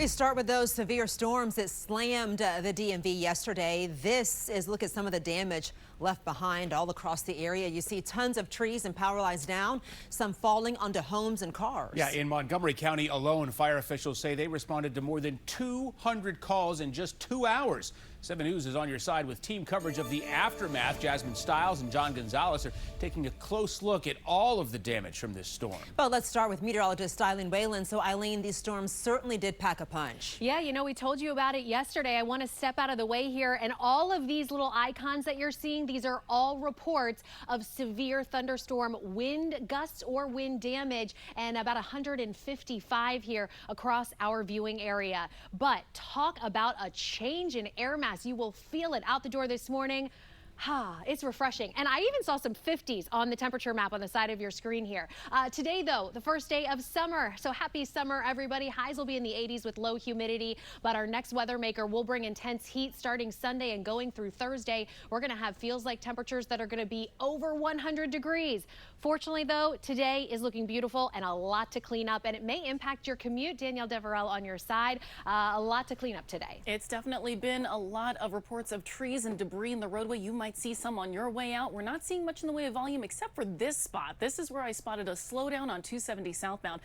We start with those severe storms that slammed the DMV yesterday. This is look at some of the damage left behind all across the area. You see tons of trees and power lines down, some falling onto homes and cars. Yeah, in Montgomery County alone, fire officials say they responded to more than 200 calls in just 2 hours. 7 News is on your side with team coverage of the aftermath. Jasmine Stiles and John Gonzalez are taking a close look at all of the damage from this storm. But let's start with meteorologist Eileen Whalen. So Eileen, these storms certainly did pack a punch. Yeah, you know, we told you about it yesterday. I want to step out of the way here, and all of these little icons that you're seeing, these are all reports of severe thunderstorm wind gusts or wind damage, and about 155 here across our viewing area. But talk about a change in air mass. You will feel it out the door this morning. It's refreshing. And I even saw some 50s on the temperature map on the side of your screen here. Today, though, the first day of summer. So happy summer, everybody. Highs will be in the 80s with low humidity. But our next weather maker will bring intense heat starting Sunday and going through Thursday. We're going to have feels like temperatures that are going to be over 100 degrees. Fortunately, though, today is looking beautiful and a lot to clean up. And it may impact your commute. Danielle Deverell on your side. A lot to clean up today. It's definitely been a lot of reports of trees and debris in the roadway. You might see some on your way out. We're not seeing much in the way of volume except for this spot. This is where I spotted a slowdown on 270 southbound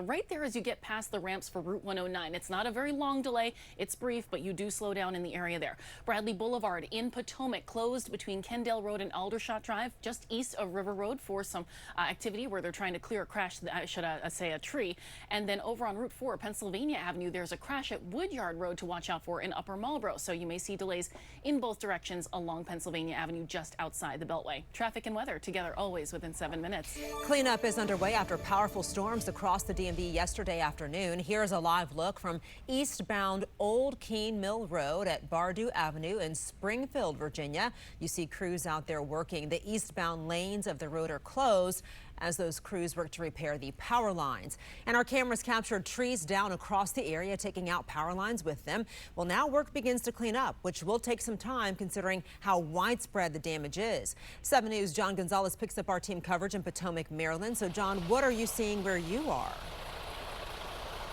right there as you get past the ramps for Route 109. It's not a very long delay. It's brief, but you do slow down in the area there. Bradley Boulevard in Potomac closed between Kendall Road and Aldershot Drive, just east of River Road for some activity where they're trying to clear a crash, should I say a tree. And then over on Route 4, Pennsylvania Avenue, there's a crash at Woodyard Road to watch out for in Upper Marlboro. So you may see delays in both directions along Pennsylvania Avenue just outside the Beltway. Traffic and weather together always within 7 minutes. Cleanup is underway after powerful storms across the DMV yesterday afternoon. Here's a live look from eastbound Old Keene Mill Road at Bardew Avenue in Springfield, Virginia. You see crews out there working. The eastbound lanes of the road are closed as those crews work to repair the power lines. And our cameras captured trees down across the area, taking out power lines with them. Well, now work begins to clean up, which will take some time considering how widespread the damage is. 7 News' John Gonzalez picks up our team coverage in Potomac, Maryland. So, John, what are you seeing where you are?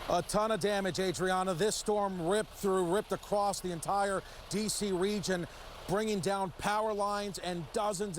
A ton of damage, Adriana. This storm ripped across the entire D.C. region, bringing down power lines and dozens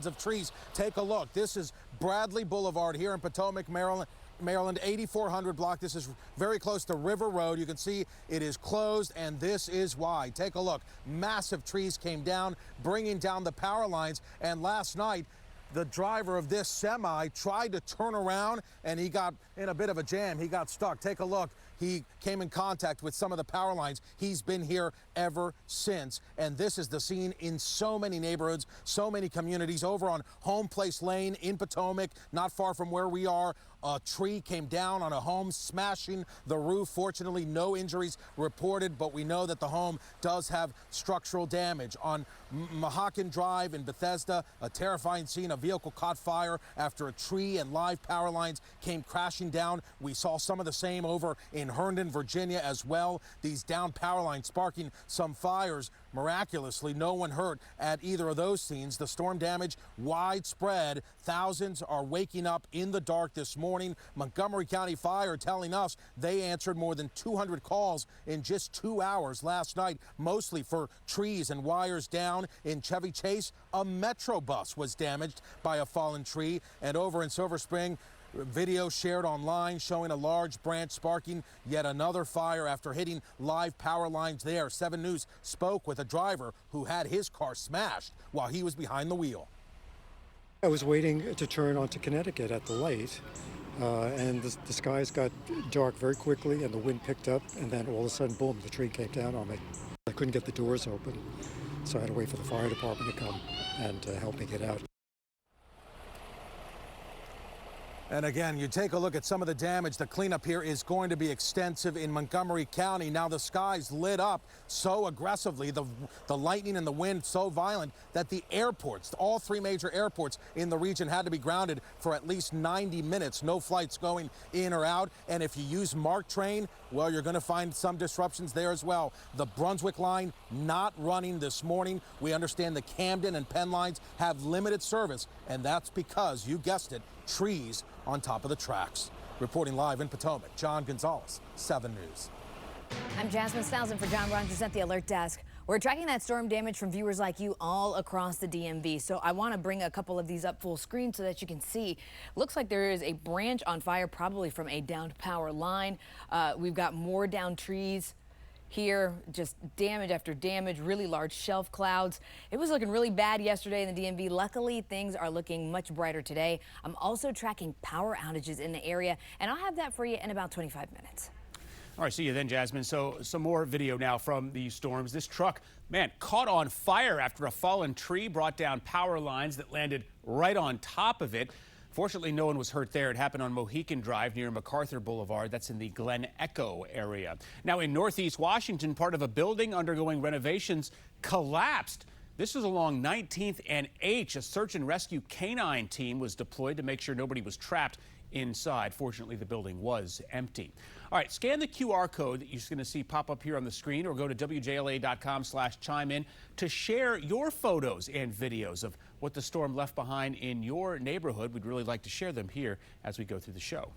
of trees. Take a look. This is Bradley Boulevard here in Potomac, Maryland, 8400 block. This is very close to River Road. You can see it is closed, and this is why. Take a look. Massive trees came down, bringing down the power lines. And last night, the driver of this semi tried to turn around, and he got in a bit of a jam. He got stuck. Take a look. He came in contact with some of the power lines. He's been here ever since. And this is the scene in so many neighborhoods, so many communities. Over on Home Place Lane in Potomac, not far from where we are, a tree came down on a home, smashing the roof. Fortunately, no injuries reported, but we know that the home does have structural damage. On Mahawken Drive in Bethesda, a terrifying scene. A vehicle caught fire after a tree and live power lines came crashing down. We saw some of the same over in Herndon, Virginia as well. These down power lines sparking some fires. Miraculously, no one hurt at either of those scenes. The storm damage widespread. Thousands are waking up in the dark this morning. Montgomery County Fire telling us they answered more than 200 calls in just 2 hours last night, mostly for trees and wires down. In Chevy Chase, a Metro bus was damaged by a fallen tree. And over in Silver Spring, video shared online showing a large branch sparking yet another fire after hitting live power lines there. 7 News spoke with a driver who had his car smashed while he was behind the wheel. I was waiting to turn onto Connecticut at the light, and the skies got dark very quickly, and the wind picked up, and then all of a sudden, boom, the tree came down on me. I couldn't get the doors open, so I had to wait for the fire department to come and help me get out. And again, you take a look at some of the damage. The cleanup here is going to be extensive in Montgomery County. Now the skies lit up so aggressively, the lightning and the wind so violent that the airports, all 3 major airports in the region had to be grounded for at least 90 minutes. No flights going in or out. And if you use MARC train, well, you're going to find some disruptions there as well. The Brunswick line not running this morning. We understand the Camden and Penn lines have limited service, and that's because, you guessed it, trees on top of the tracks. Reporting live in Potomac, John Gonzalez, 7 News. I'm Jasmine Stiles in for John Rogers at the Alert Desk. We're tracking that storm damage from viewers like you all across the DMV. So I want to bring a couple of these up full screen so that you can see. Looks like there is a branch on fire, probably from a downed power line. We've got more downed trees here, just damage after damage, really large shelf clouds. It was looking really bad yesterday in the DMV. Luckily, things are looking much brighter today. I'm also tracking power outages in the area, and I'll have that for you in about 25 minutes. All right, see you then, Jasmine. So some more video now from these storms. This truck, man, caught on fire after a fallen tree brought down power lines that landed right on top of it. Fortunately, no one was hurt there. It happened on Mohican Drive near MacArthur Boulevard. That's in the Glen Echo area. Now in Northeast Washington, part of a building undergoing renovations collapsed. This was along 19th and H. A search and rescue canine team was deployed to make sure nobody was trapped inside. Fortunately, the building was empty. All right, scan the QR code that you're going to see pop up here on the screen, or go to WJLA.com/chime-in to share your photos and videos of what the storm left behind in your neighborhood. We'd really like to share them here as we go through the show.